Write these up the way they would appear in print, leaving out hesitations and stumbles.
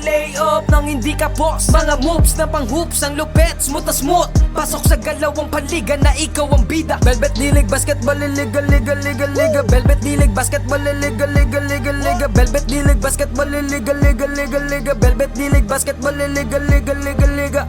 Lumilay-up nang hindi ka boss. Mga moves na pang-hoops, ang lupet, smooth na smooth. Pasok sa galawang paliga na ikaw ang bida. Velvet D-League Basketball, liga, liga, liga, liga. Velvet D-League Basketball, liga, liga, liga, liga. Velvet D-League Basketball, liga, liga, liga, liga. Velvet D-League Basketball, liga, liga, liga, liga.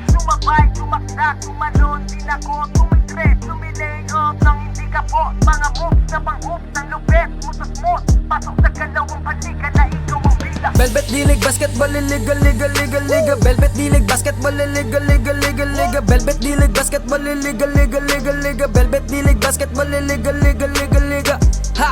Sumabay, tumakdak, tumalon, din ako tumitres, lumilay-up nang hindi ka boss. Mga moves na pang-hoops, ang lupet, smooth na smooth. Pasok sa galawang paliga na ikaw ang bida. Velvet D-League Basketball, liga, liga, liga, liga. Velvet D-League Basketball, liga, liga, liga, liga. Velvet D-League Basketball, liga, liga, liga, liga. Velvet D-League Basketball, liga, liga, liga, liga. Ha!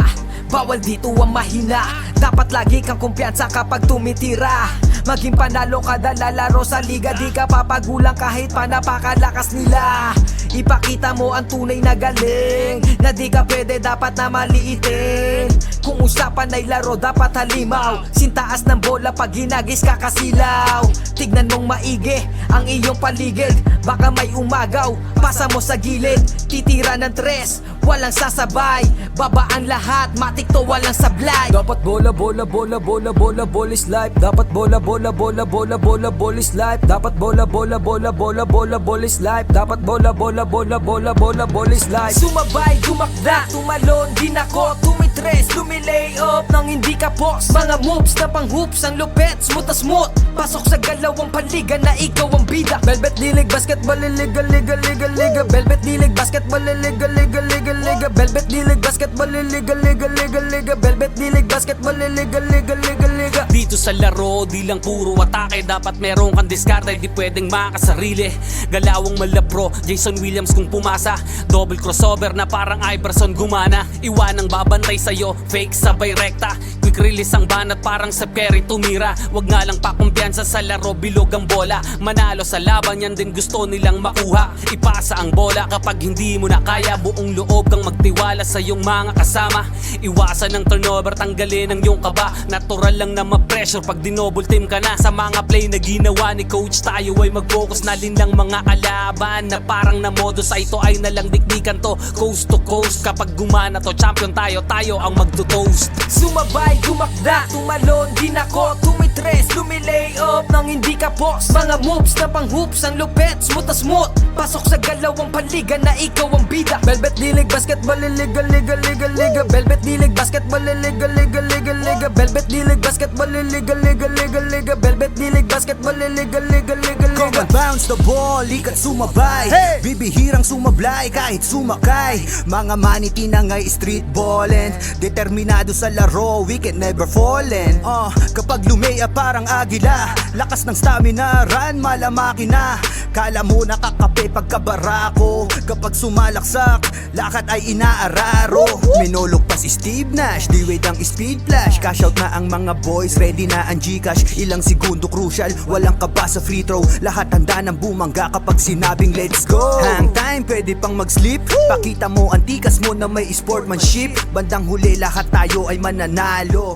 Bawal dito ang mahina. Dapat lagi kang kumpiyansa kapag tumitira. Maging panalo kada lalaro sa liga. Di ka papagulang kahit pa napakalakas nila. Ipakita mo ang tunay na galing, na di ka pwede dapat na maliitin. Kung usapan ay laro dapat halimaw. Sintaas ng bola pag hinagis kakasilaw. Tignan mong maigi ang iyong paligid. Baka may umagaw, pasa mo sa gilid. Titira ng tres, walang sasabay. Baba ang lahat, matik to walang sablay. Dapat bola, bola, bola, bola, bola, bola is life. Dapat bola, bola, bola, bola, bola, bola is life. Dapat bola, bola, bola, bola, bola, bola is life. Dapat bola, bola, bola, bola, bola, bola is life. Sumabay, tumakda, tumalon, din ako tumitres, lumilay-up nang hindi ka boss. Mga moves na pang-hoops, ang lupet, smooth na smooth. Pasok sa galawang paliga na ikaw ang bida. Velvet D-League Basketball, liga, liga, liga, liga. Velvet D-League Basketball, liga, liga, liga, liga. Velvet D-League Basketball, liga, liga, liga, liga. Velvet D-League Basketball, liga, liga, liga, liga. Dito sa laro, di lang puro atake. Dapat meron kang diskarte, di pwedeng makasarili. Galawang malabro, Jason Williams kung pumasa. Double crossover na parang Iverson gumana. Iwanang babantay sa'yo, fake sabay rekta. Quick release ang banat parang Steph Curry tumira. Wag nga lang pakumpiyansa sa laro, bilog ang bola. Manalo sa laban, yan din gusto nilang makuha. Ipasa ang bola kapag hindi mo na kaya. Buong loob kang magtiwala sa iyong mga kasama. Iwasan ng turnover, tanggalin ang iyong kaba. Natural lang na ma-pressure pag dinoble team ka na. Sa mga play na ginawa ni coach, tayo ay mag-focus na lang mga kalaban. Na parang na modo sa ito ay nalang dikdikan to. Coast to coast, kapag gumana to, champion tayo, tayo ang magto-toast. Sumabay, tumakda, tumalon, din ako tumitres, lumilay-up nang hindi ka boss. Mga moves na pang-hoops, ang lupet, smooth na smooth. Pasok sa galawang paliga na ikaw ang bida. Velvet D-League Basketball, liga, liga, liga, liga. Velvet D-League Basketball, liga, liga, liga, liga. Velvet D-League Basketball, liga, liga, liga, liga. Velvet D-League Basketball, liga, liga, liga, liga. Come and bounce the ball, ikat sumabay. Bibihirang sumablay kahit sumakay. Mga maniti na nga'y street ballin'. Determinado sa laro, we can never fallin'. Kapag lumea parang agila, lakas ng stamina, run malamaki na. Kala mo nakakape pagkabarako. Kapag sumalaksak, lakad ay inaararo. Minulog pa si Steve Nash, di-wait ang speed flash. Cash out na ang mga boys, ready na ang Gcash. Ilang segundo crucial, walang kaba sa free throw. Lahat handa ng bumangga kapag sinabing let's go. Hang time, pwede pang mag-sleep. Pakita mo ang tikas mo na may sportsmanship. Bandang huli, lahat tayo ay mananalo.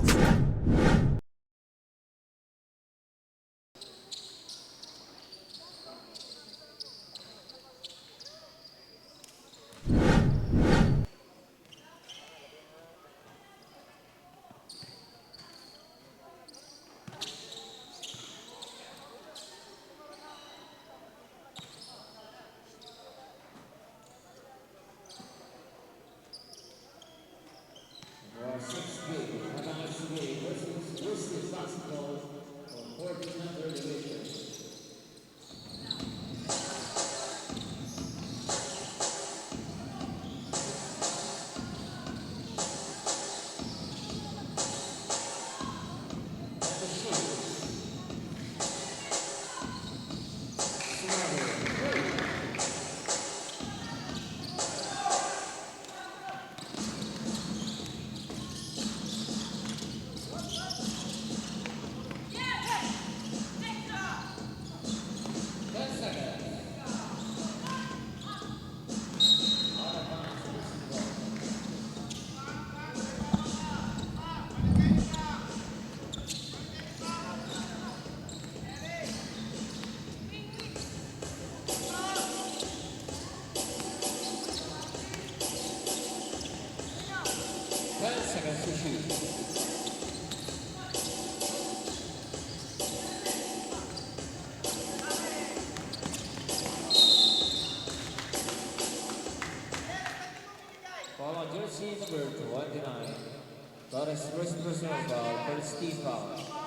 seconds to shoot. Ball on jersey number 29. Flores first personal foul for Steve Foul.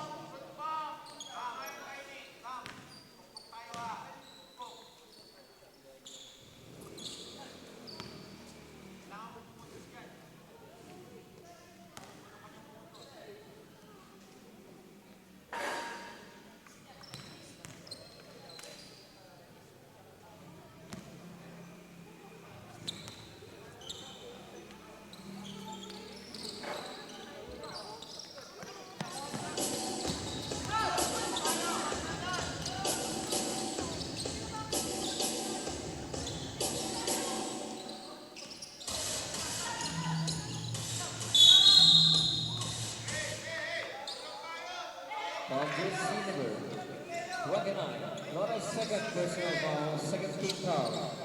Ball jersey number 29. Flores second personal foul, second team foul.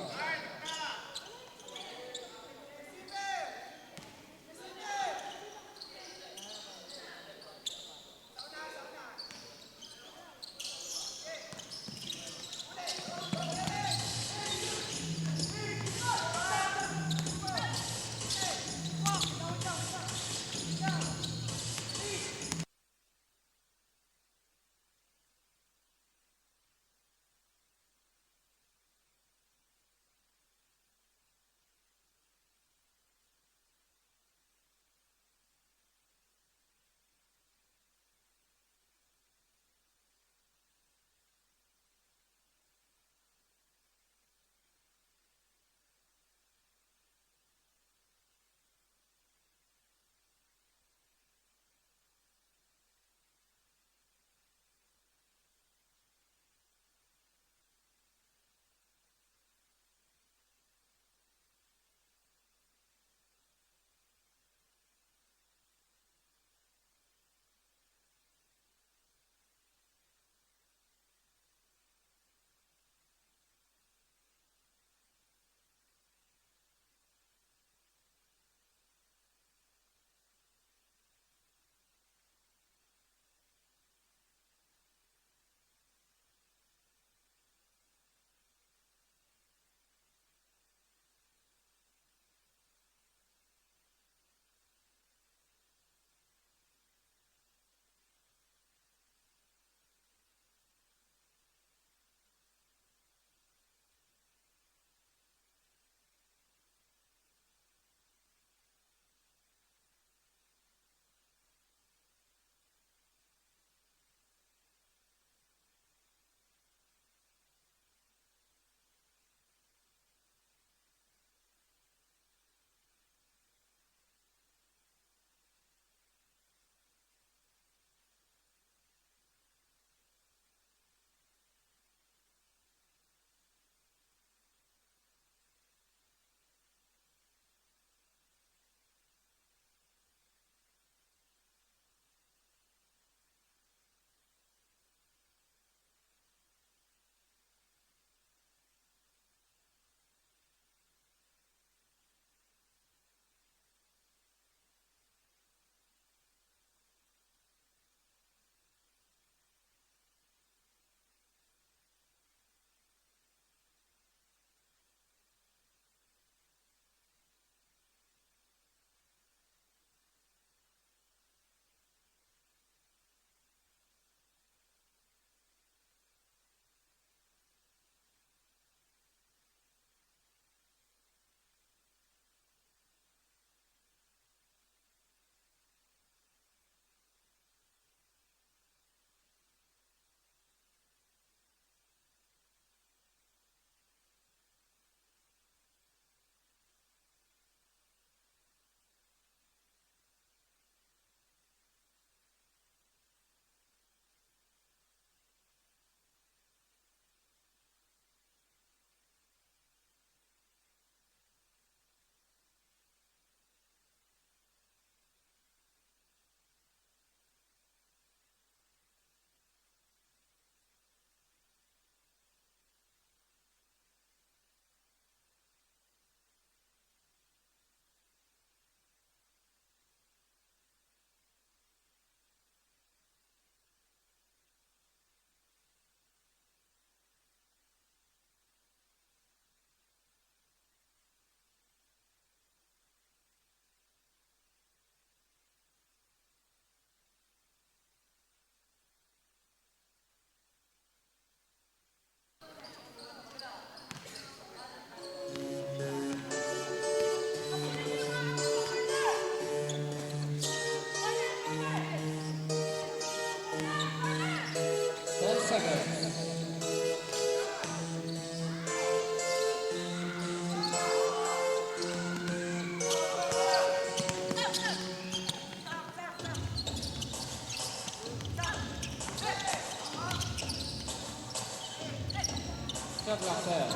Shot clock 10.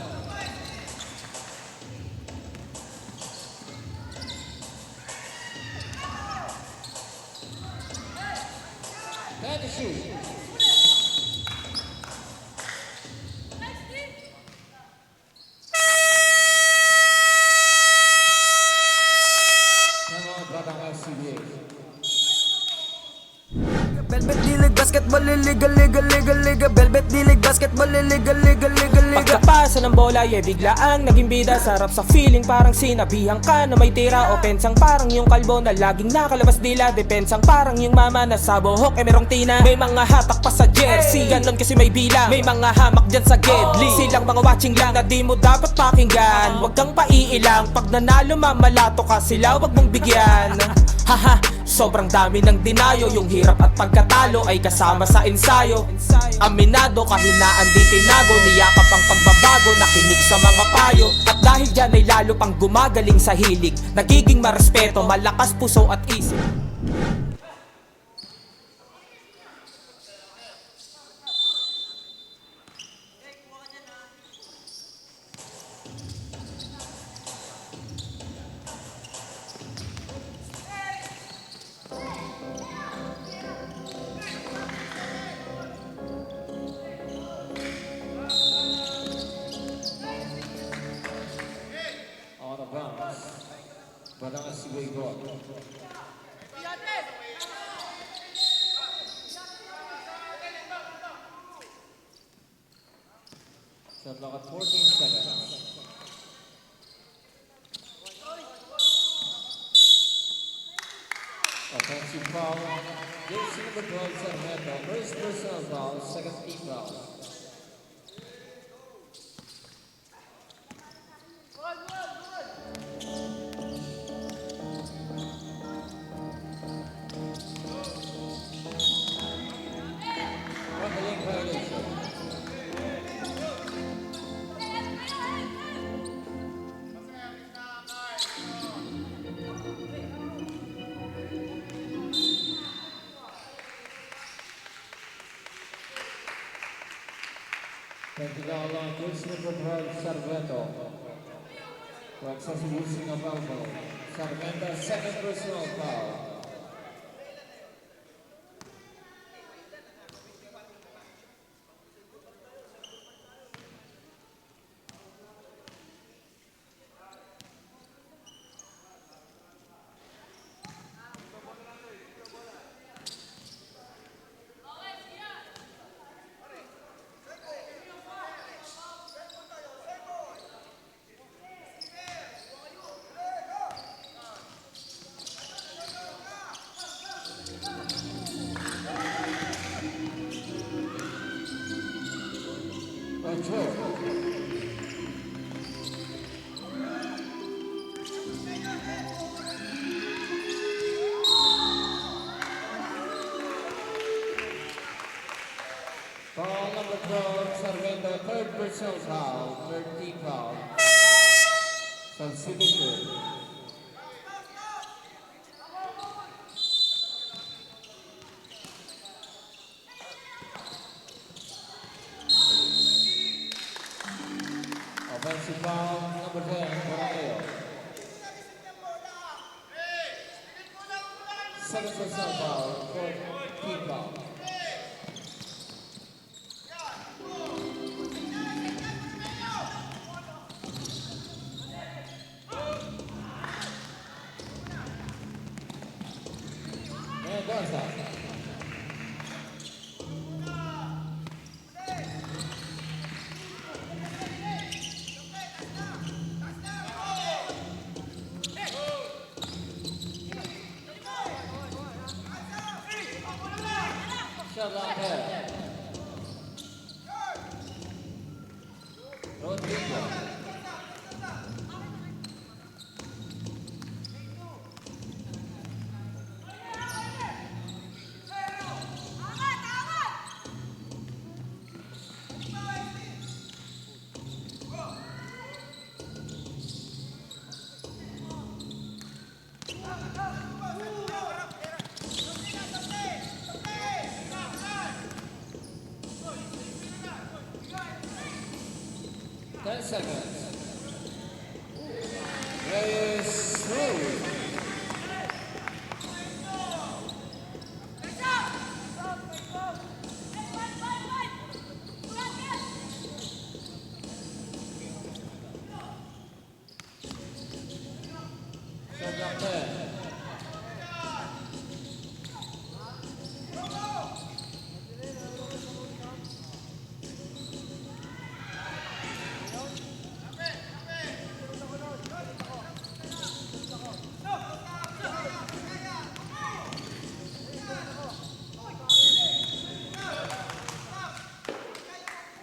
10 to shoot. Timeout, Batang FCBA. Velvet D-League Basketball Liga Liga Liga Liga Velvet D-League Basketball Liga Liga Liga Liga. Pagkapasa ng bola, biglaang naging bida. Sarap sa feeling, parang sinabihan ka na may tira. Opensang parang yung kalbo na laging nakalabas dila. Depensang parang yung mama na sa buhok merong tina. May mga hatak pa sa jersey, ganon kasi may bilang. May mga hamak dyan sa gedli, silang mga watching lang na di mo dapat pakinggan. Huwag kang paiilang, pag nanalo mamalato ka sila, wag mong bigyan. Haha, sobrang dami ng dinayo. Yung hirap at pagkatalo ay kasama sa ensayo. Aminado, kahinaan di tinago. Niyakap ang pagbabago, nakinig sa mga payo. At dahil dyan ay lalo pang gumagaling sa hilig. Nagiging marespeto, malakas puso at isip. Out of bounds. Batang FCBA goal. Shot clock at 14 seconds. Offensive foul. Jersey number 12, Sarmiento. First personal foul, second team foul. Handling violation. Tactical on jersey number 12, Sarmiento. For excessive using of elbow. Sarmiento, second personal foul. Control. Foul number 12, Sarmiento, third personal foul, third team foul. Substitution. Offensive foul number 10, Borromeo. Second personal foul, fourth team foul. And Garza. Shot clock 10. Rodrigo. seconds. Players through. Shot clock 10.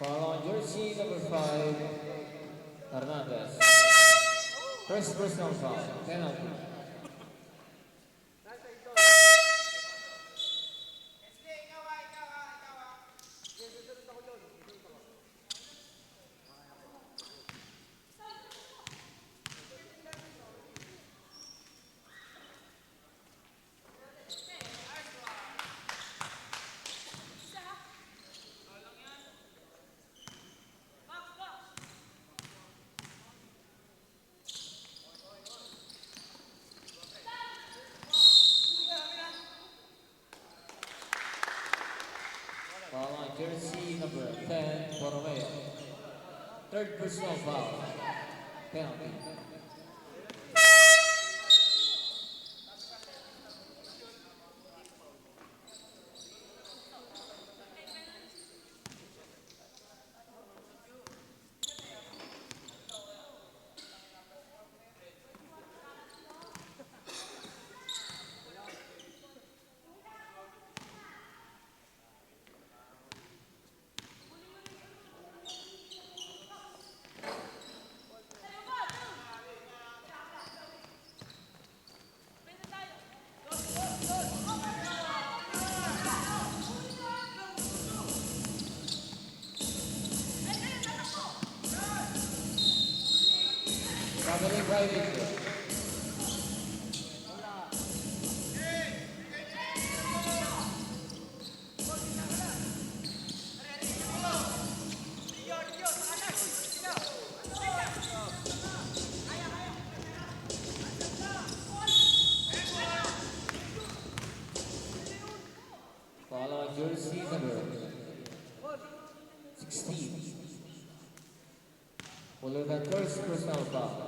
Foul on jersey number 5, Hernandez. First personal foul, penalty. Foul on jersey number 10, Borromeo. Third personal foul, penalty. Traveling violation. Foul on jersey number 16. Follow the first personal foul.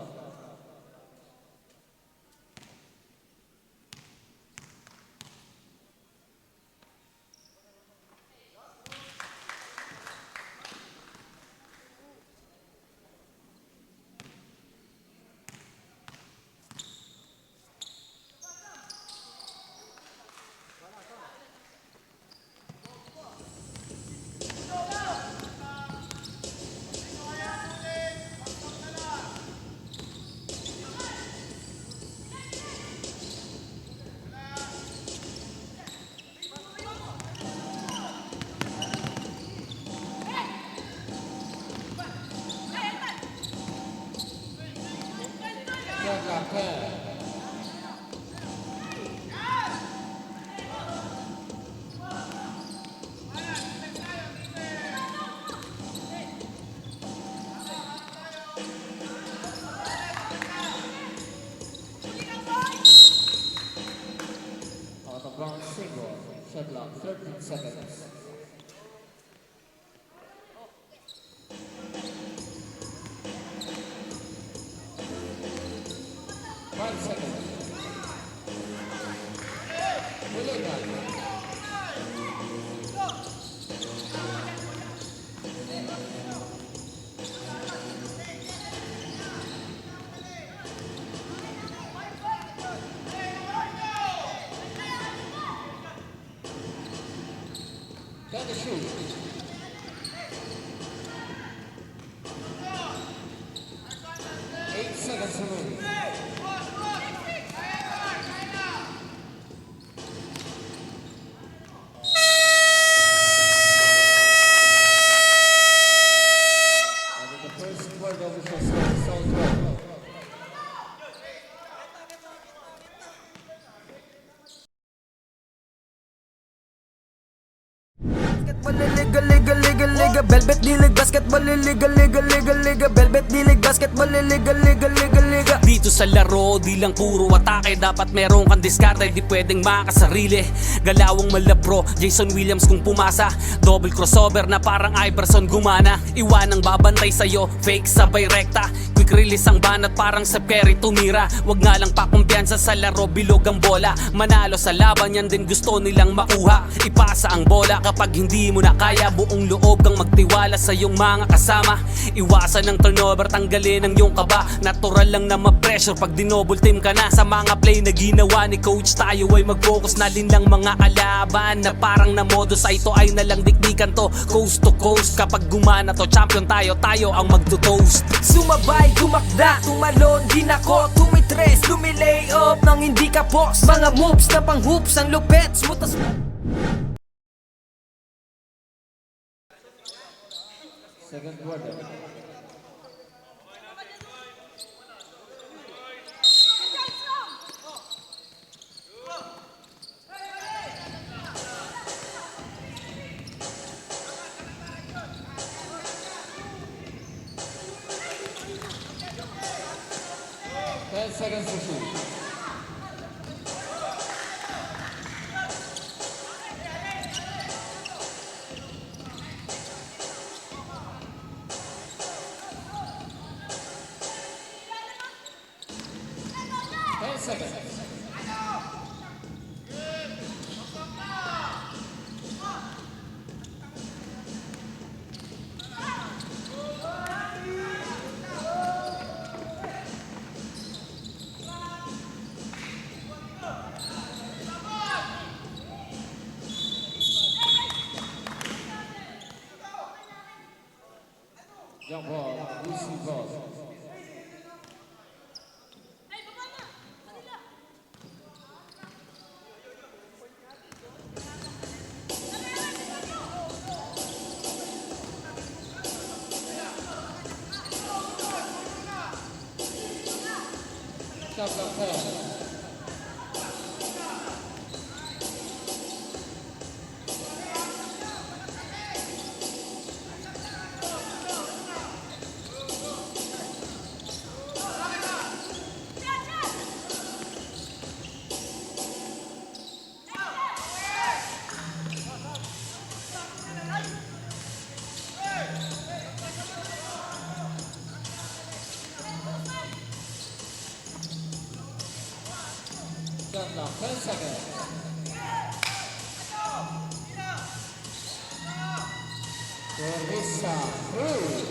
Shot clock 10. Out of bounds single. Shot clock 13 seconds. Five seconds. Relay time. Then the shoot. 8 seconds remaining. And the first quarter official score is all 12. Liga, liga, liga, liga, Velvet D-League Basketball, liga, liga, liga, liga, Velvet D-League Basketball, liga, liga, liga, liga. Dito sa laro, di lang puro atake. Dapat meron kang diskarte, di pwedeng makasarili. Galawang malabro, Jason Williams kung pumasa. Double crossover na parang Iverson gumana. Iwanang babantay sa'yo, fake sabay rekta. Quick release ang banat parang Steph Curry tumira. Wag nga lang pakumpiyansa sa laro, bilog ang bola. Manalo sa laban, yan din gusto nilang makuha. Ipasa ang bola kapag hindi mo na kaya. Buong loob kang magtiwala sa iyong mga kasama. Iwasan ng turnover, tanggalin ang iyong kaba. Natural lang na ma-pressure pag dinouble team ka na. Sa mga play na ginawa ni coach, tayo ay mag-focus na din lang mga kalaban. Na parang na modus ay ito ay nalang dikdikan to. Coast to coast, kapag gumana to, champion tayo, tayo ang magto-toast. Sumabay, gumakda, tumalon, din ako tumitres, lumilay up nang hindi ka post. Mga moves na pang hoops, ang lupet, smooth as... Second quarter. Seconds to shoot. Seconds. Jump ball, Lucy ball. Shot clock 10. Shot clock 10 seconds. Teresa through.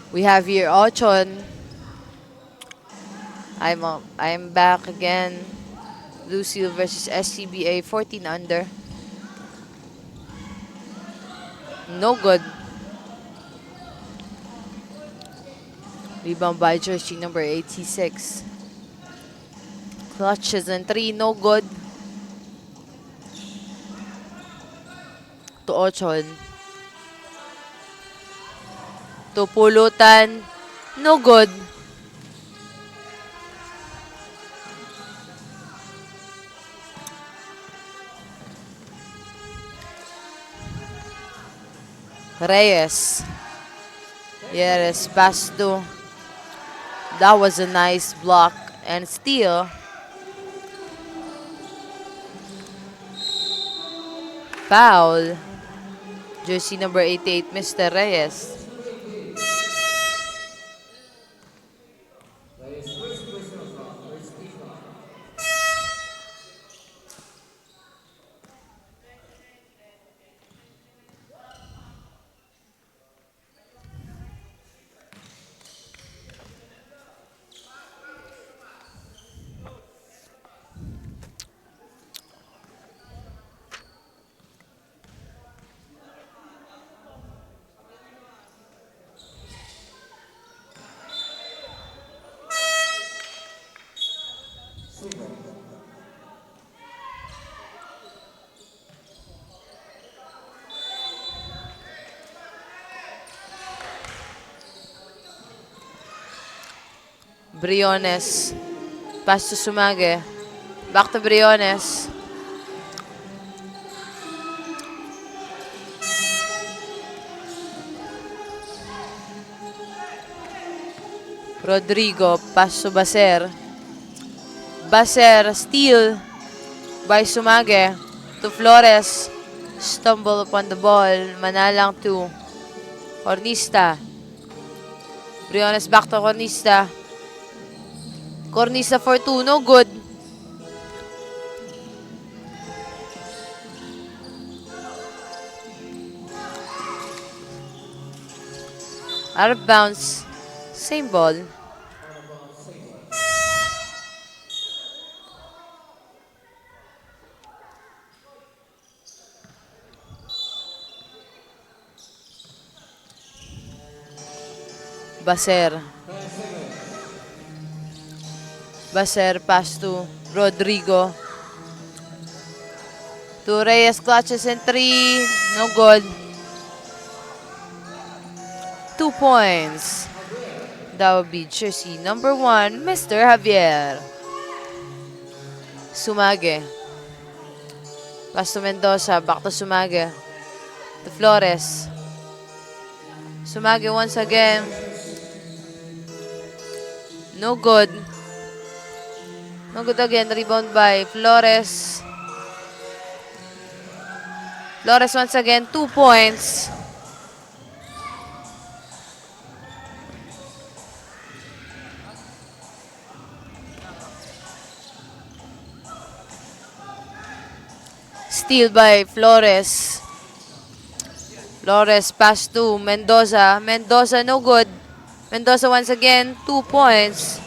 We have here Ochon. I'm back again. Lucille versus SCBA 14 under. No good. Rebound by jersey number 86. Clutches and 3, no good. To Ochon. To pulutan, no good. Reyes. Yes, pass to. That was a nice block and steal. Foul. Jersey number 88, Mr. Reyes. Briones. Pass to Sumage. Back to Briones. Rodrigo. Pass to Baser. Baser. Steal by Sumage. To Flores. Stumble upon the ball. Manalang to Cornista. Briones back to Cornista. Cornista for 2. No good. Out of bounds. Same ball. Baser. Baser pass to Rodrigo. To Reyes clutches in 3. No good. 2 points. That would be jersey number 1, Mr. Javier. Sumage. Pass to Mendoza. Back to Sumage. To Flores. Sumage once again. No good. No good again. Rebound by Flores. Flores once again. 2 points. Steal by Flores. Flores pass to Mendoza. Mendoza no good. Mendoza once again, 2 points.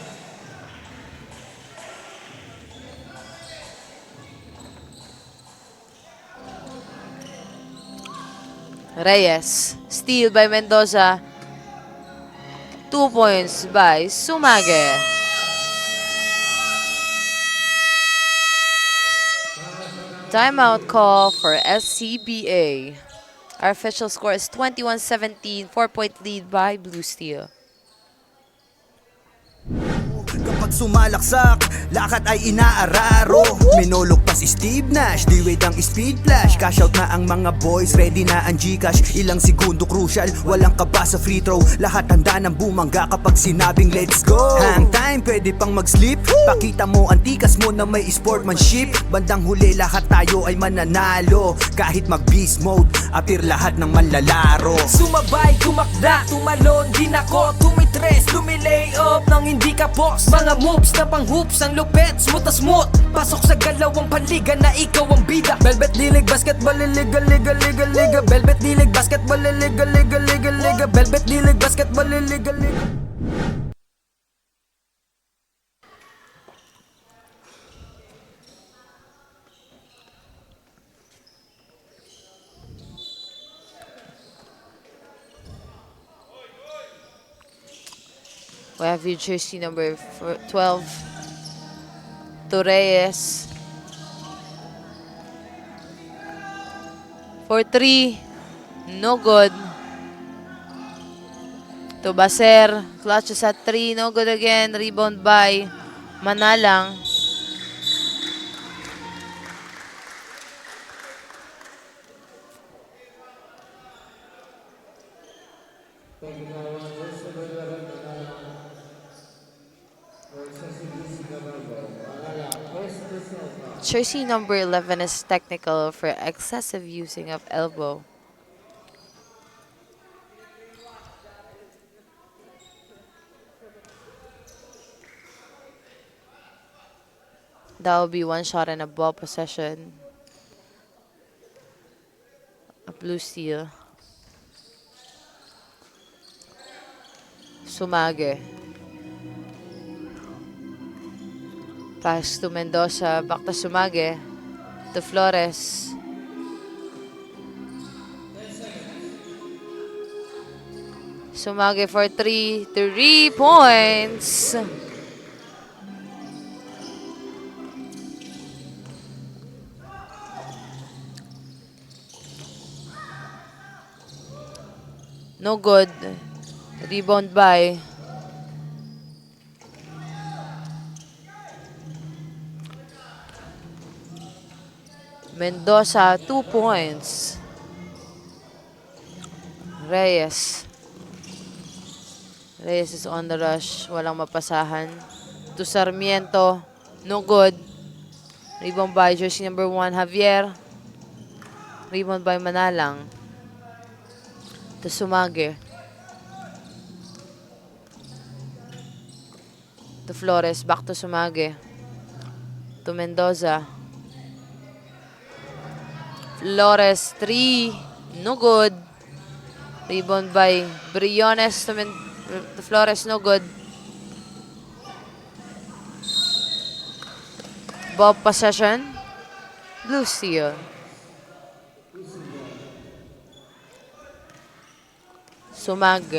Reyes. Steal by Mendoza. 2 points by Sumage. Timeout call for SCBA. Our official score is 21-17, 4-point lead by Blue Steel. Kapag sumalaksak, lakat ay inaararo. Minulugpas si Steve Nash, D-Wade ang speed flash. Cash out na ang mga boys, ready na ang Gcash. Ilang segundo crucial, walang kaba sa free throw. Lahat handa ng bumangga kapag sinabing let's go. Hang time, pwede pang mag-sleep. Pakita mo ang tikas mo na may sportsmanship. Bandang huli, lahat tayo ay mananalo. Kahit mag-beast mode, appear lahat ng manlalaro. Sumabay, tumakda, tumalon, din ako. Tumitres, lumilay up nang hindi ka boss. Mga moves na pang hoops, ang lupet, smooth na smooth. Pasok sa galawang panliga na ikaw ang bida. Velvet Dilig Basketball, liga, liga, liga, liga. Velvet Dilig Basketball, liga, liga, liga, liga. Velvet Dilig Basketball, liga, liga. We have your jersey number 12, Torres. For 3, no good. To Baser, clutches at 3, no good again. Rebound by Manalang. Jersey number 11 is technical for excessive using of elbow. That will be 1 shot and a ball possession. A Blue Steel. Sumage. Pass to Mendoza, back to Sumage, to Flores. Sumage for 3 points. No good. Rebound by Mendoza, 2 points. Reyes. Reyes is on the rush. Walang mapasahan. To Sarmiento. No good. Rebound by jersey number 1, Javier. Rebound by Manalang. To Sumage. To Flores. Back to Sumage. To Mendoza. Flores, 3. No good. Rebound by Briones to Flores, no good. Ball possession. Blue Steel. Sumag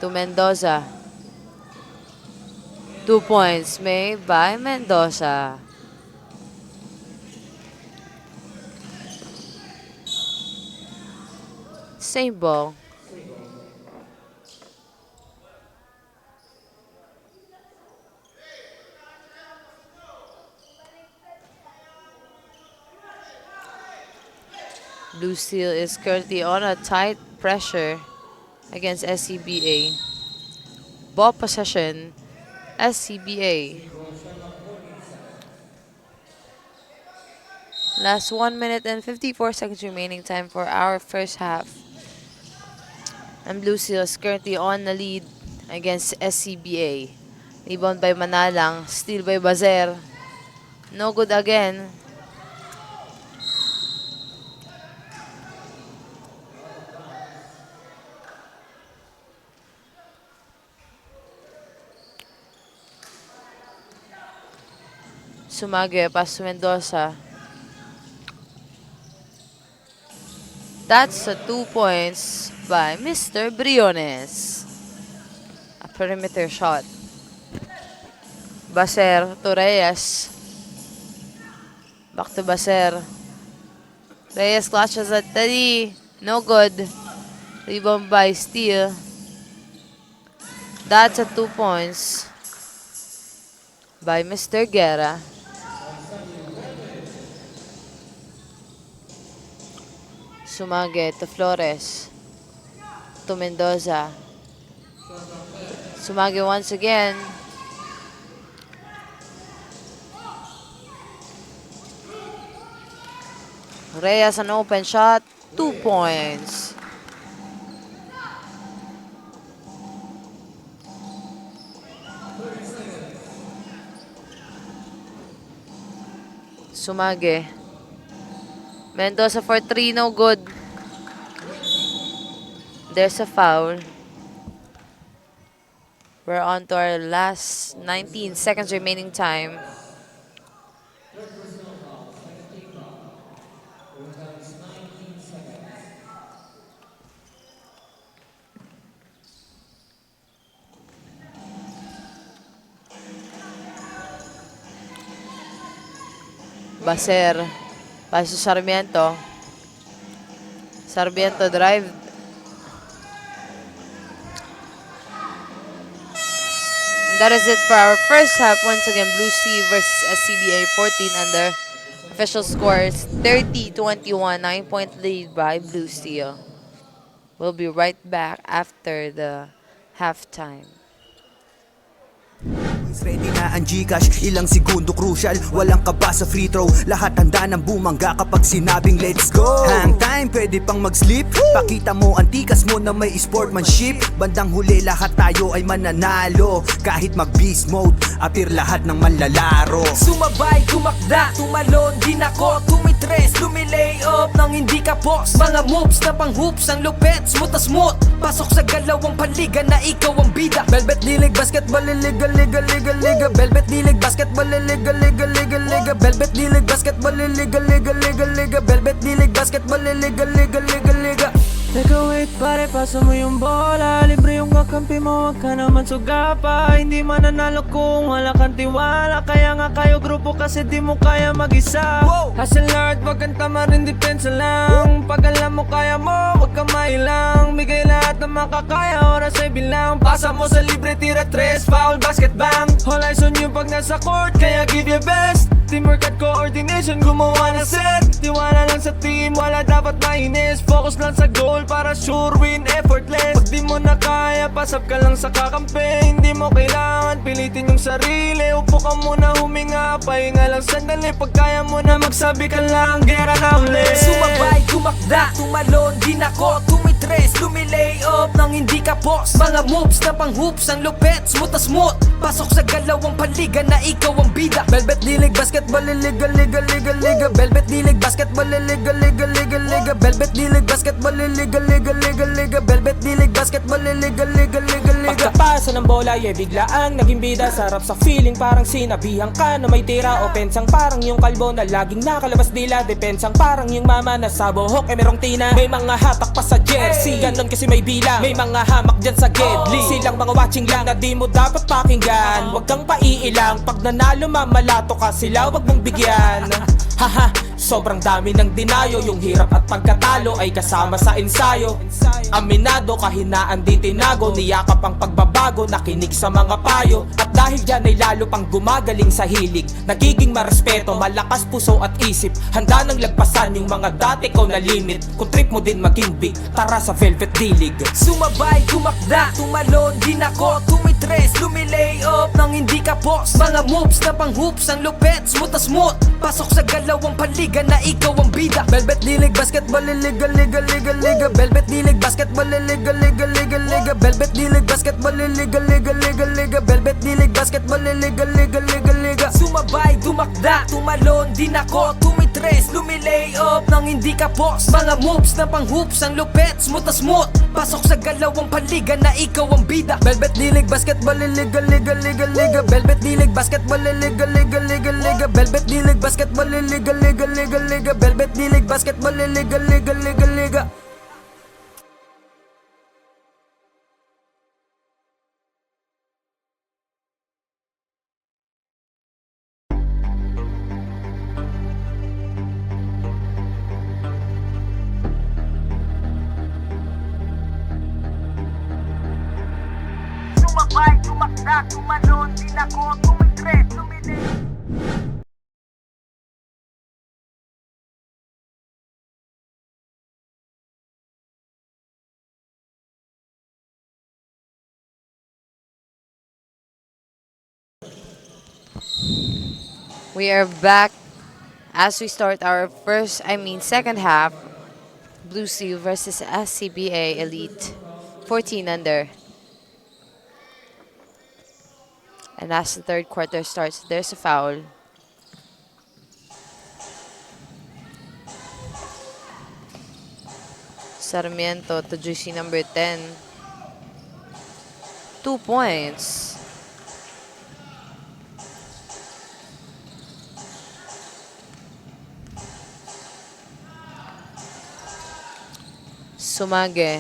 to Mendoza. 2 points made by Mendoza. Same ball. Blue Steel is currently on a tight pressure against SCBA. Ball possession, SCBA. Last 1 minute and 54 seconds remaining time for our first half. And Blue Steel is currently on the lead against SCBA. Rebound by Manalang, steal by Bazer. No good again. Sumage, pass to Mendoza. That's a 2 points by Mr. Briones. A perimeter shot. Baser to Reyes. Back to Baser. Reyes clutches at 3. No good. Rebound by Steele. That's a 2 points by Mr. Guerra. Sumage to Flores. To Mendoza. Sumage once again. Reyes an open shot. 2 points. Sumage. Mendoza for 3, no good. There's a foul. We're on to our last 19 seconds remaining time. Baser. Pass to Sarmiento. Sarmiento drive. And that is it for our first half. Once again, Blue Steel versus SCBA 14 under. Official score is 30-21. 9-point lead by Blue Steel. We'll be right back after the halftime. Ready na ang Gcash, ilang segundo crucial. Walang kaba sa free throw, lahat handa ng bumangga kapag sinabing let's go. Hang time, pwede pang mag-sleep. Pakita mo ang tikas mo na may sportsmanship. Bandang huli lahat tayo ay mananalo. Kahit mag-beast mode, appear lahat ng manlalaro. Sumabay, kumakda, tumalon din ako. Tumitres, lumilay up nang hindi ka post. Mga moves na pang hoops, ang lupet, smooth na smooth. Pasok sa galawang paliga na ikaw ang bida. Velvet League Basketball Liga Liga Liga Liga Velvet League Basketball Liga Liga Liga Liga Velvet League Basketball Liga Liga Liga Liga Velvet League Basketball Liga Liga Liga Liga. Teka wait pare, pasa mo yung bola. Libre yung kakampi mo, wag ka naman suga pa. Hindi mananalo kung wala kang tiwala. Kaya nga kayo grupo kasi di mo kaya mag-isa. Hustle hard, wag kang tamarin, depensa lang. Pag alam mo kaya mo, wag kang mailang. Bigay lahat ng makakaya, oras ay bilang. Pasa mo sa libre, tira tres, foul, basket bang. All eyes on you pag nasa court, kaya give your best. Teamwork at coordination, gumawa ng set. Tiwala lang sa team, wala dapat mainis. Focus lang sa goal para sure win, effortless. Pag di mo na kaya, pasap ka lang sa kakampi. Hindi mo kailangan pilitin yung sarili. Upo ka muna, huminga, pahinga lang sandali. Pag kaya mo na magsabi ka lang, gera na ulit. Sumabay, tumakda, tumalon, di nako, tumitres, lumilay up nang hindi ka boss. Mga moves na pang hoops, ang lupet, smooth na smooth. Pasok sa galawang panliga na ikaw ang bida. Velvet dilig, basketball, liga, liga, liga, liga. Velvet dilig, basketball, liga, liga, liga, liga. Velvet dilig, basketball, liga, liga, liga, liga. Velvet dilig, basketball, liga, liga, liga, liga. Pagkapasa ng bola, biglaang naging bida. Sarap sa feeling, parang sinabihan ka na may tira. Opensang parang yung kalbo na laging nakalabas dila. Depensang parang yung mama na sa buhok merong tina. May mga hatak pa sa jersey, ganon kasi may bilang. May mga hamak dyan sa gedli, silang mga watching lang na di mo dapat pakinggan. Huwag kang paiilang, pag nanalo mamalato ka sila, wag mong bigyan. Haha, sobrang dami ng dinayo. Yung hirap at pagkatalo ay kasama sa ensayo. Aminado, kahinaan di tinago. Niyakap ang pagbabago, nakinig sa mga payo. At dahil dyan ay lalo pang gumagaling sa hilig. Nagiging marespeto, malakas puso at isip. Handa nang lagpasan yung mga dati ko na limit. Kung trip mo din maging big, tara sa Velvet Dilig. Sumabay, tumakda, tumalon, di nako, tumitres, lumilay up nang hindi ka boss. Mga moves na pang hoops, ang lupet, smooth na smooth. Pasok sa galawang panliga na ikaw ang bida. Velvet dilig, basketball, liga, liga, liga, liga. Velvet dilig, basketball, liga, liga, liga, liga. Velvet dilig, basketball, liga, liga, liga, liga. Velvet dilig, basketball, liga, liga, liga, liga. Sumabay, tumakda, tumalon, di nako, tumitres, lumilay up nang hindi ka boss. Mga moves na pang hoops, ang lupet, smooth na smooth. Pasok sa galawang panliga na ikaw ang bida. Velvet dilig, basketball, liga, liga, liga, liga. Velvet dilig, basketball, liga, liga, liga, liga. Velvet dilig, basketball, liga, liga, liga, liga. Velvet dilig, basketball, liga, liga, liga, liga. Sumabay, tumakda, tumalon, di nako, tumitres, lumilay. We are back as we start our second half. Blue Sea versus SCBA Elite 14 under. And as the third quarter starts, there's a foul. Sarmiento to jersey number 10. 2 points. Sumage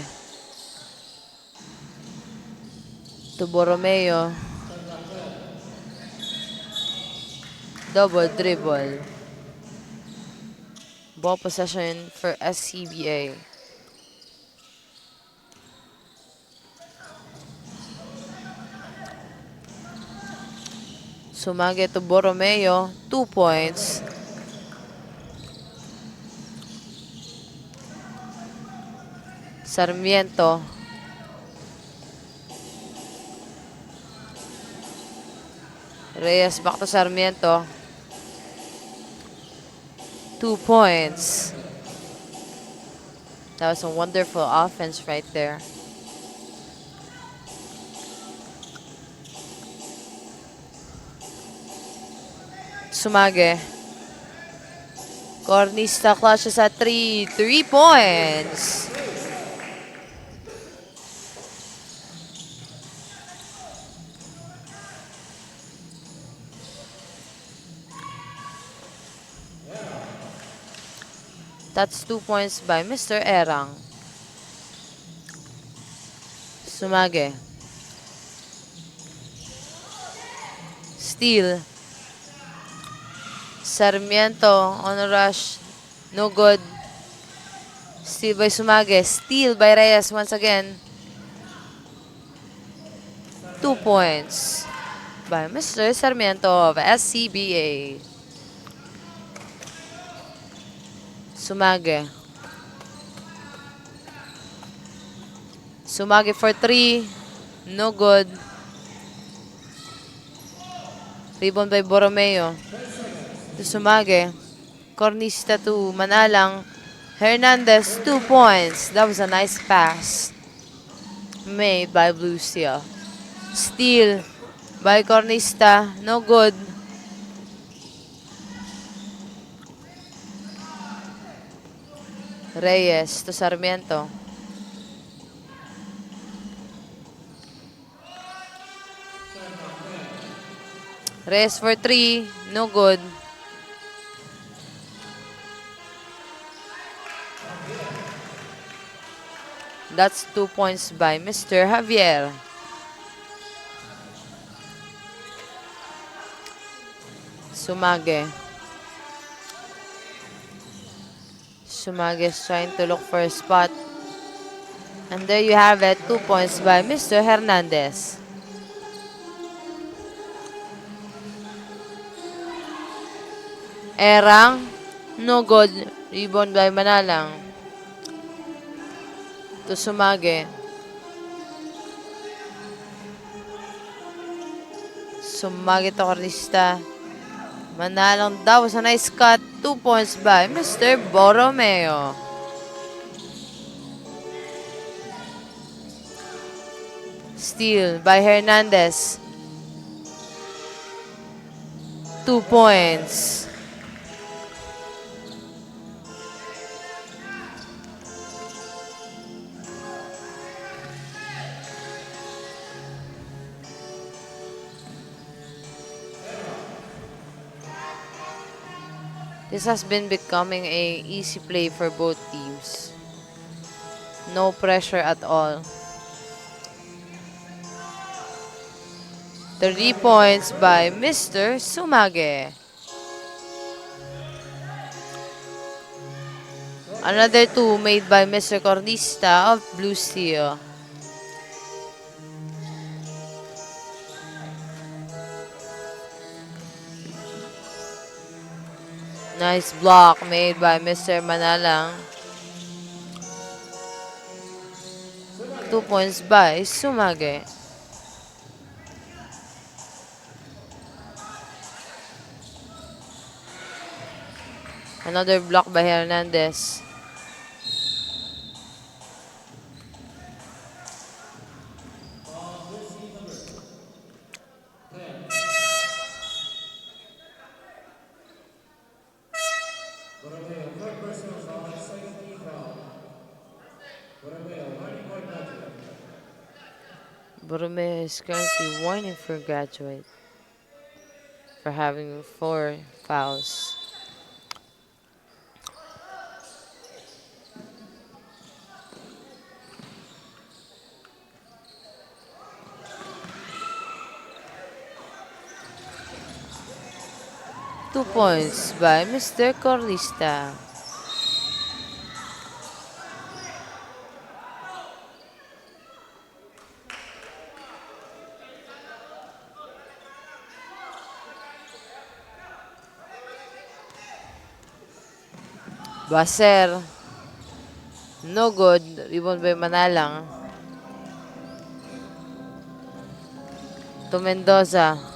to Borromeo. Double dribble. Ball possession for SCBA. Sumage to Borromeo. 2 points. Sarmiento. Reyes back to Sarmiento. 2 points. That was a wonderful offense right there. Sumage. Cornista clutches at 3. 3 points. That's 2 points by Mr. Erang. Sumage. Steal. Sarmiento on a rush. No good. Steal by Sumage. Steal by Reyes once again. 2 points by Mr. Sarmiento of SCBA. Sumage. Sumage for 3. No good. Rebound by Borromeo. To Sumage. Cornista to Manalang. Hernandez, 2 points. That was a nice pass made by Blue Steel. Steal by Cornista. No good. Reyes to Sarmiento. Reyes for 3. No good. That's 2 points by Mr. Javier. Sumage. Sumage is trying to look for a spot. And there you have it. 2 points by Mr. Hernandez. Erang. No good. Rebound by Manalang. To Sumage. Sumage to Cornista. Manalang, that was a nice cut. 2 points by Mr. Borromeo. Steal by Hernandez. 2 points. This has been becoming a easy play for both teams. No pressure at all. 3 points by Mr. Sumage. Another 2 made by Mr. Cornista of Blue Steel. Nice block made by Mr. Manalang. 2 points by Sumage. Another block by Hernandez. Borromeo is currently warning for Graduate for having 4 fouls. Two points by Mr. Cornista. Baser. No good. Rebound by Manalang. To Mendoza.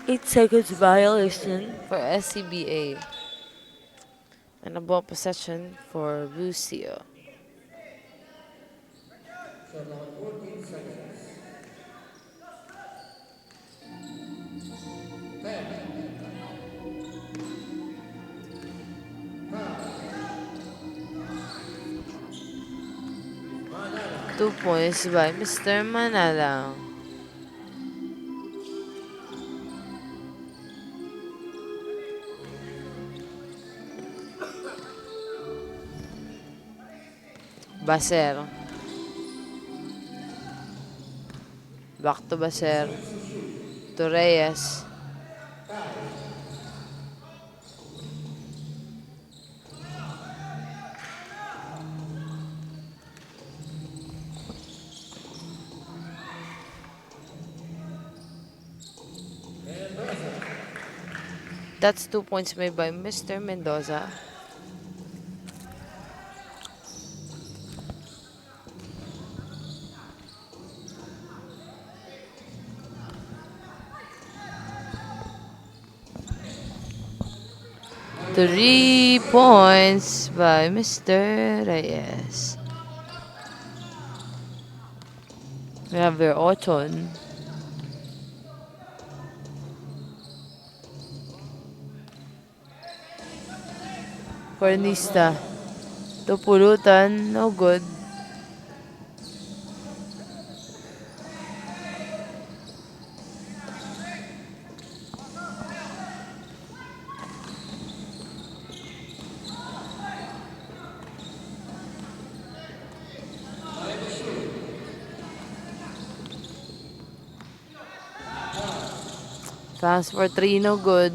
Eight seconds violation for SCBA. And a ball possession for Blue Steel. Two points by Mr. Manalang. Baser. Back to Baser. To Reyes. That's 2 points made by Mr. Mendoza. Three points by Mr. Reyes. We have their Ochon. Cornista. Tupulutan, no good. Pass for 3, no good.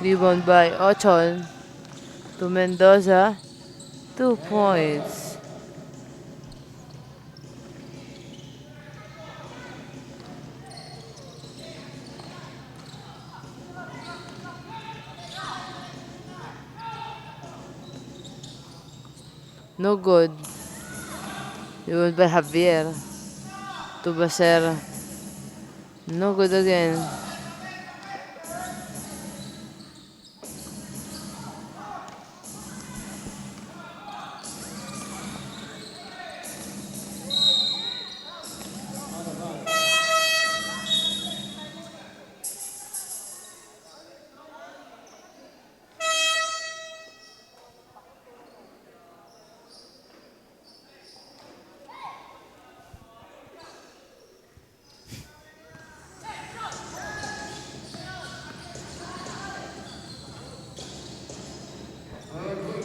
Rebound by Ochon. To Mendoza. 2 points. No good. Rebound by Javier. To Baser. No good again.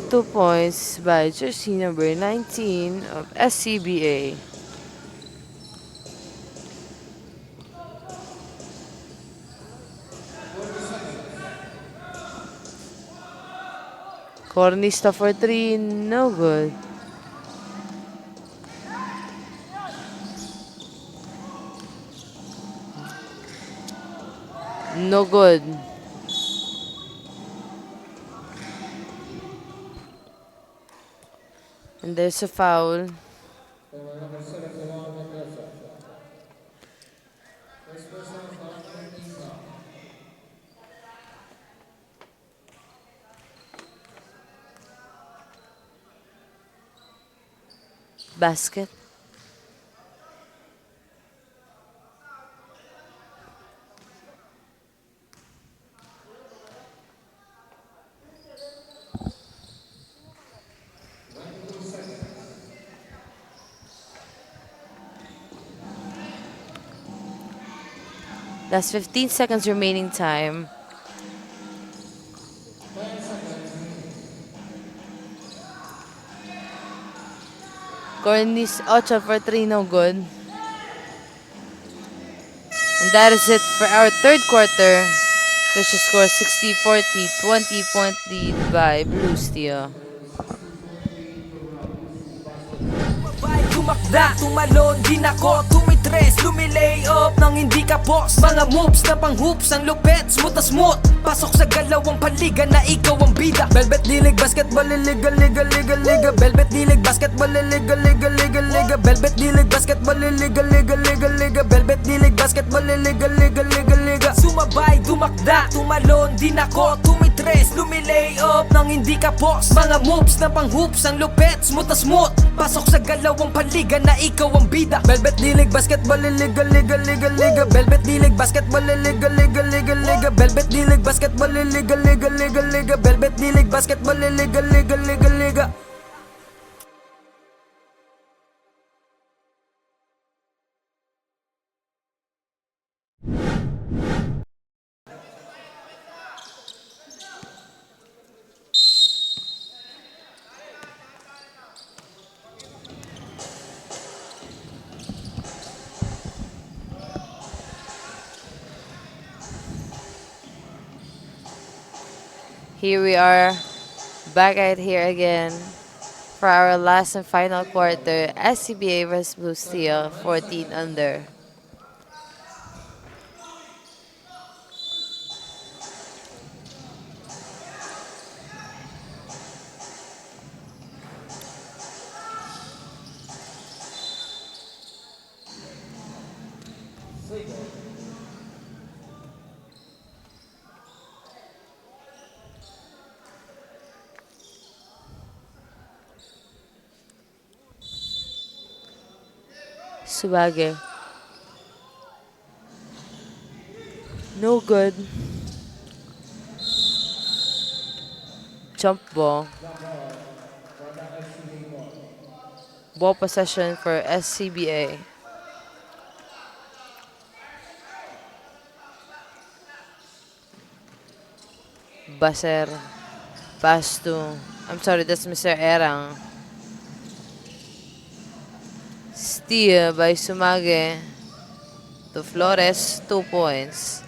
Two points by jersey number 19 of SCBA. Cornista for 3, no good. No good. And there's a foul. For number 71, Mendoza. First personal foul for Isa. Basket. That's 15 seconds remaining time. Cornis 8 for 3, no good. And that is it for our third quarter. Official score 60-40, 20-point lead by Blue Steel. Tumakda, tumalon, di nako, tumitres, lumilay up nang hindi ka boss. Mga moves na pang hoops, ang lupet, smooth na smooth. Pasok sa galawang paliga na ikaw ang bida. Velvet dilig, basketball, liga, liga, liga, liga. Velvet dilig, basketball, liga, liga, liga, liga. Velvet dilig, basketball, liga, liga, liga, liga. Velvet dilig, basketball, liga, liga, liga, liga. Sumabay, tumakda, tumalon, di nako, tumitres, lumilay up nang hindi ka boss. Mga moves na pang hoops, ang lupet, smooth na smooth. Pasok sa galawang paliga na ikaw ang bida. Velvet dilig, basketball, liga, liga, liga, liga. Velvet dilig, basketball, liga, liga, liga, liga. Velvet dilig, basketball, liga, liga, liga, liga. Velvet dilig, basketball, liga, liga, liga, liga. Here we are, back at here again for our last and final quarter. SCBA vs Blue Steel, 14 under. Subage. No good. Jump ball. Ball possession for SCBA. Baser. Pass to, I'm sorry, that's Mr. Erang. Steal by Sumage to Flores, 2 points.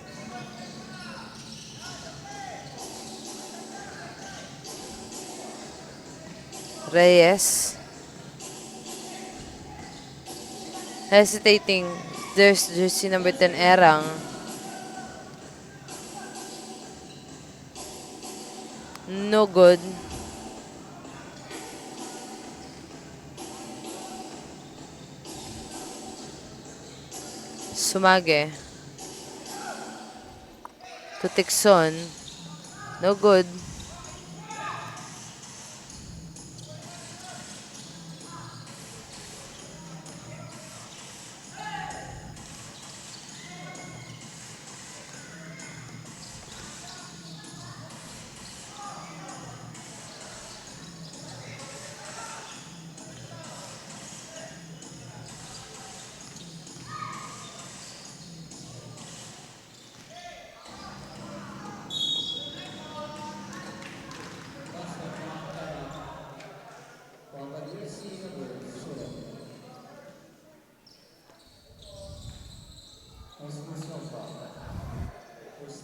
Reyes. Hesitating. There's jersey number 10, Erang. No good. Sumage. To Tixon. No good.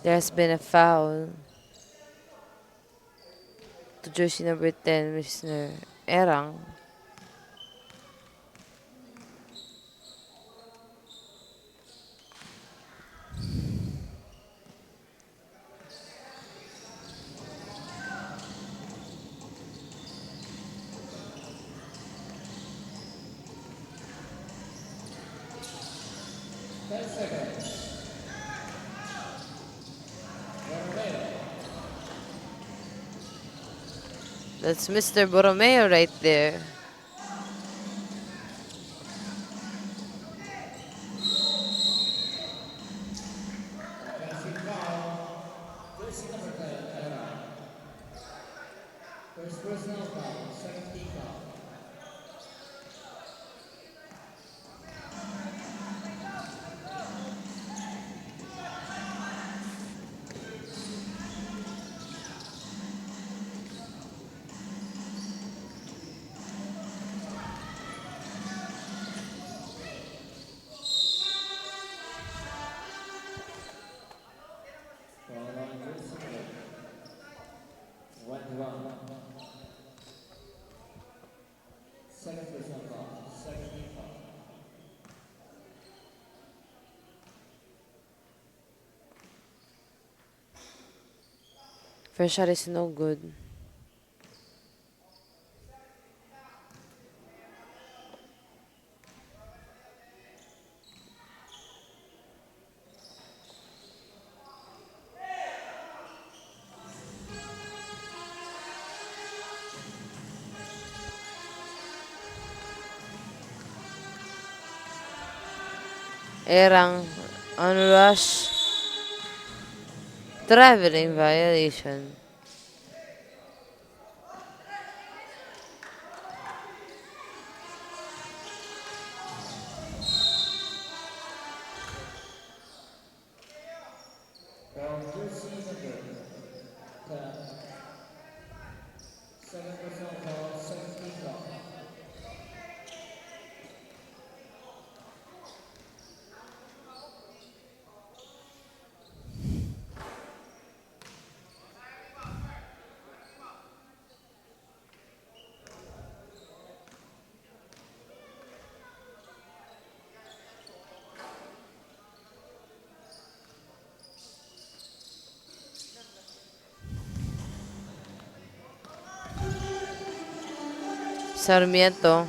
There's been a foul to jersey number 10, Mr. Erang. That's Mr. Borromeo right there. First shot is no good. Erang on rush. Traveling violation. Sarmiento.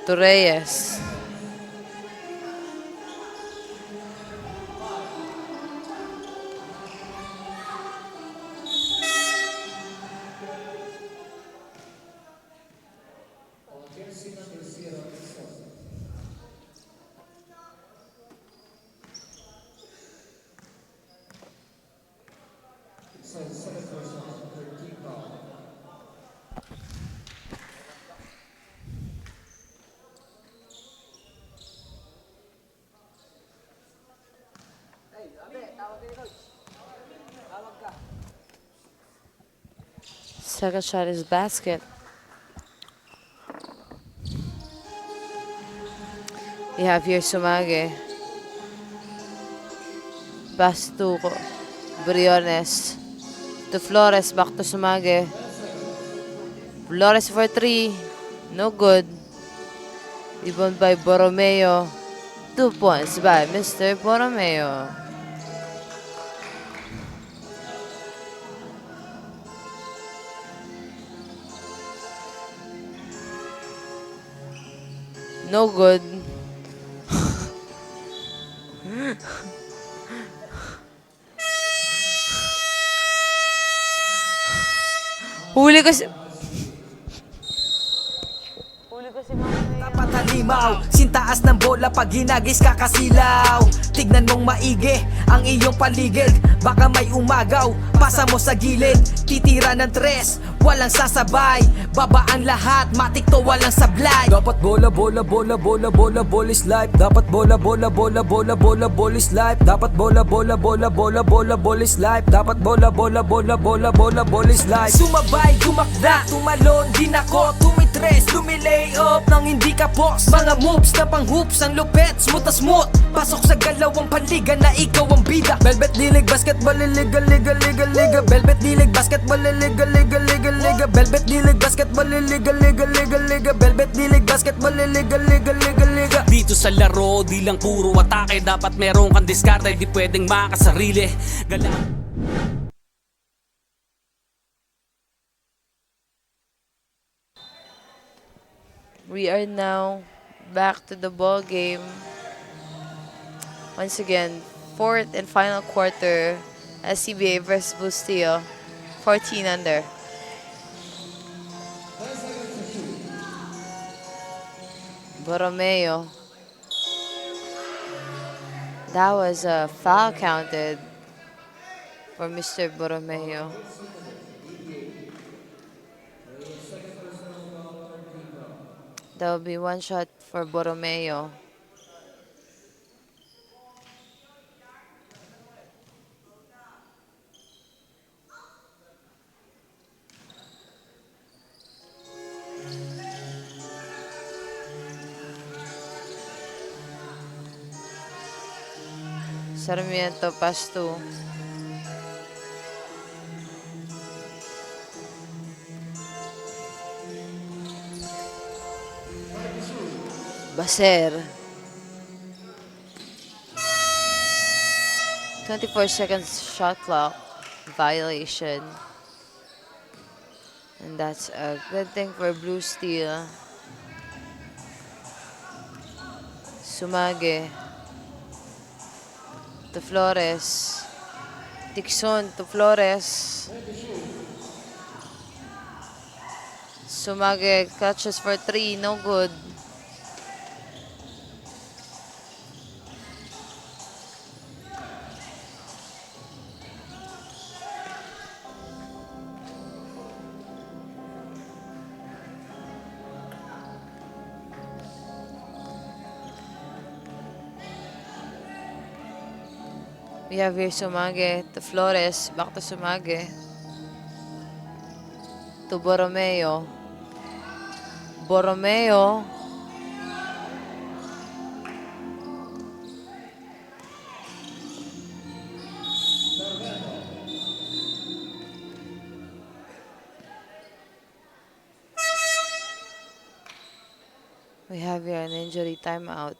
Torreyes. Second shot is basket. We have here Sumage. Pass to Briones. To Flores, back to Sumage. Flores for 3. No good. Rebound by Borromeo. 2 points by Mr. Borromeo. No good. Huli ko si... Dapat halimaw, sintaas ng bola pag hinagis kakasilaw. Tignan mong maigi ang iyong paligid. Baka may umagaw, pasa mo sa gilid. Titira ng tres, walang sasabay. Baba ang lahat, matik to walang sablay. Dapat bola, bola, bola, bola, bola, bola is life. Dapat bola, bola, bola, bola, bola, bola is life. Dapat bola, bola, bola, bola, bola, bola is life. Dapat bola, bola, bola, bola, bola, bola is life. Sumabay, tumakda, tumalon, din ako, tumitres, lumilay up nang hindi ka post. Mga moves na pang hoops, ang lupet, smooth as smooth. Pasok sa galawang panliga na ikaw ang bida. Velvet dilig, basketball, liga, liga, liga, liga. Velvet dilig, basketball, liga, liga, liga, liga. Velvet dilig, basketball, liga, liga, liga, liga. Velvet dilig, basketball, liga, liga, liga, liga. Dito sa laro, di lang puro atake. Dapat meron kang diskarte, di pwedeng makasarili. Galaw. We are now back to the ball game. Once again, fourth and final quarter, SCBA versus Bustillo, 14 under. Borromeo. That was a foul counted for Mr. Borromeo. That will be one shot for Borromeo. Sarmiento pass to Baser. 24 seconds shot clock violation. And that's a good thing for Blue Steel. Sumage to Flores. Dixon to Flores. Sumage catches for 3, no good. We have here Sumage to Flores, back to Sumage. To Borromeo. Borromeo. We have here an injury timeout.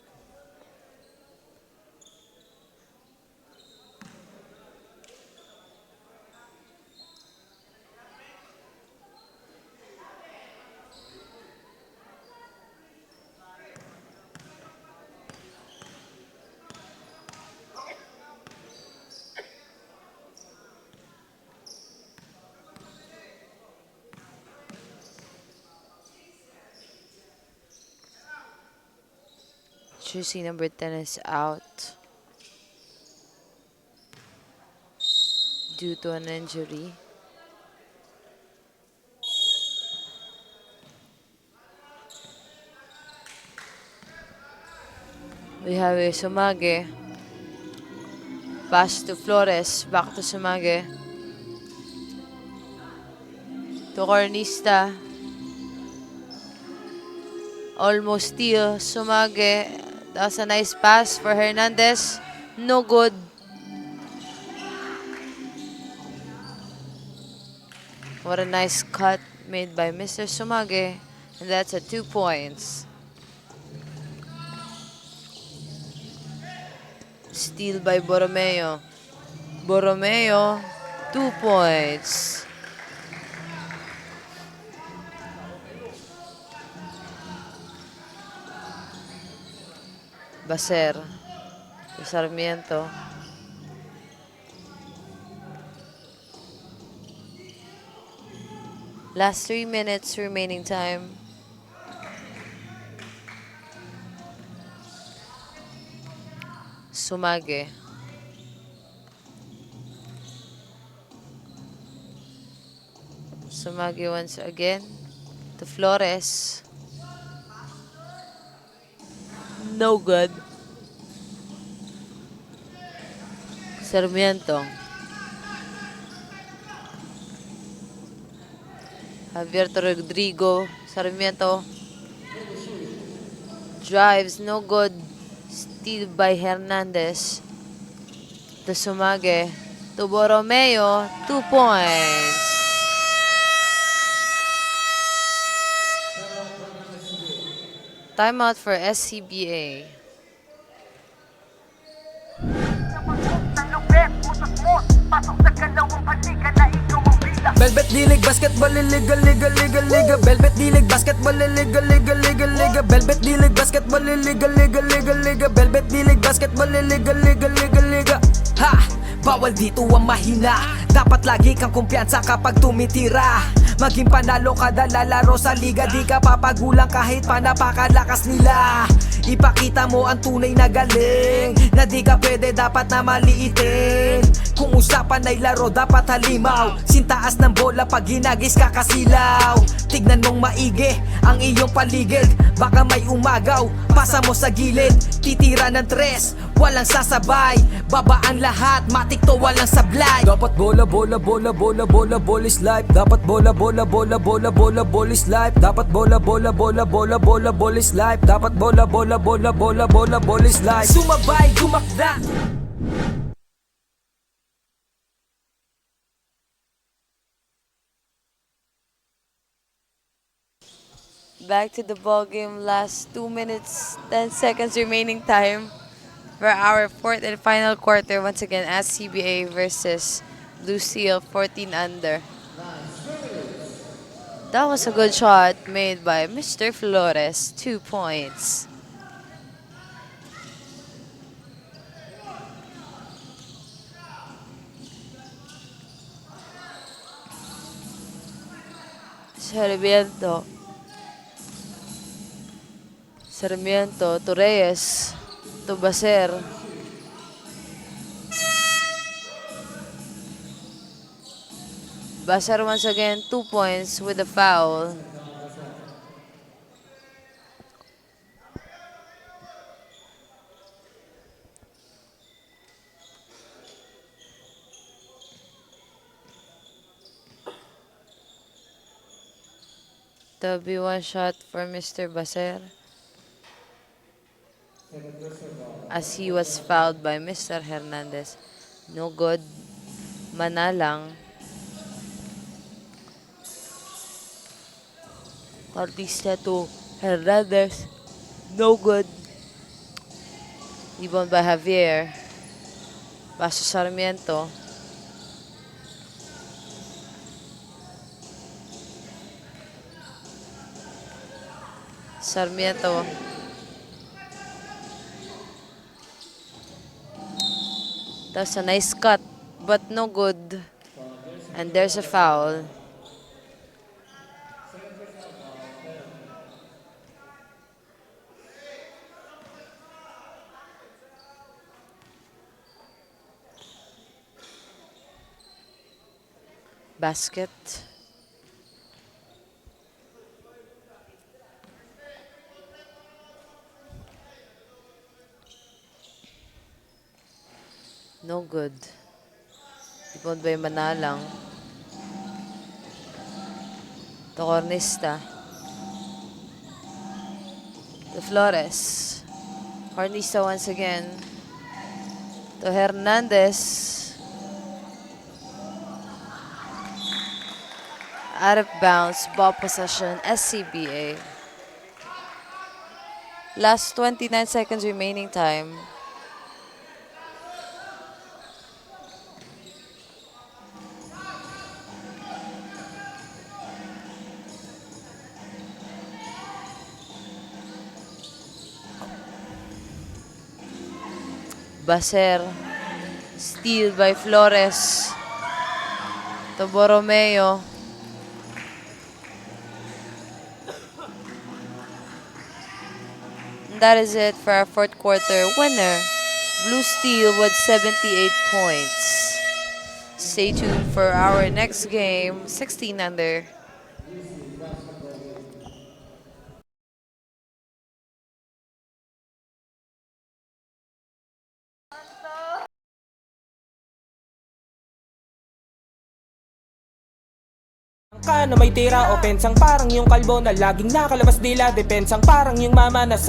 Jersey number 10 is out due to an injury. We have a Sumage. Pass to Flores. Back to Sumage. To Cornista. Almost steal. Sumage. That's a nice pass for Hernandez. No good. What a nice cut made by Mr. Sumage. And that's at 2 points. Steal by Borromeo. Borromeo, 2 points. Baser. To Sarmiento. Last 3 minutes remaining time. Sumage. Sumage once again to Flores. No good. Sarmiento. Javier to Rodrigo. Sarmiento. Drives, no good. Steal by Hernandez. To Sumage. To Borromeo. 2 points. Timeout for SCBA. Ng lupet, utos-mos, pasok sa kalawang panika na ikaw ang bida. Velvet Dilig Basketball Liga Liga Liga Liga Velvet Dilig Basketball Liga Liga Liga Liga Velvet Dilig Basketball Liga Liga Liga Liga Velvet Dilig Basketball Liga Liga Liga Liga. Ha! Bawal dito ang mahina. Dapat lagi kang kumpiyansa kapag tumitira. Maging panalo kada lalaro sa liga. Di ka papagulang kahit pa napakalakas nila. Ipakita mo ang tunay na galing. Na di ka pwede dapat na maliitin. Kung usapan ay laro dapat halimaw. Sintaas ng bola pag ginagis kakasilaw. Tignan mong maigi ang iyong paligid. Baka may umagaw, pasa mo sa gilid. Titira ng tres, walang sasabay. Babaan lahat, matik to walang sablay. Dapat bola, bola, bola, bola, bola, bola is life. Dapat bola, bola, bola, bola, bola, bola is life. Dapat bola, bola, bola, bola, bola, bola is life. Dapat bola, bola, bola, bola, bola, bola is life. Sumabay, gumakda. Back to the ball game. Last 2 minutes, 10 seconds remaining time for our fourth and final quarter. Once again, SCBA versus Lucille, 14 under. That was a good shot made by Mr. Flores. 2 points. Sarmiento. Sarmiento to Reyes to Baser. Baser once again 2 points with a foul. That'll be one shot for Mr. Baser, as he was fouled by Mr. Hernandez. No good. Manalang. Artista to Hernandez. No good. Rebound by Javier. Paso Sarmiento. Sarmiento. That's a nice cut, but no good. And there's a foul. Basket. No good. Ipon ba yung manalang? To Cornista. To Flores. Cornista once again. To Hernandez. Out of bounds, ball possession, SCBA. Last 29 seconds remaining time. Baser. Steal by Flores. To Borromeo. And that is it for our fourth quarter winner. Blue Steel with 78 points. Stay tuned for our next game, 16 under. Ka na may tira, opensang parang yung kalbo na laging nakalabas dila, depensang parang yung mama na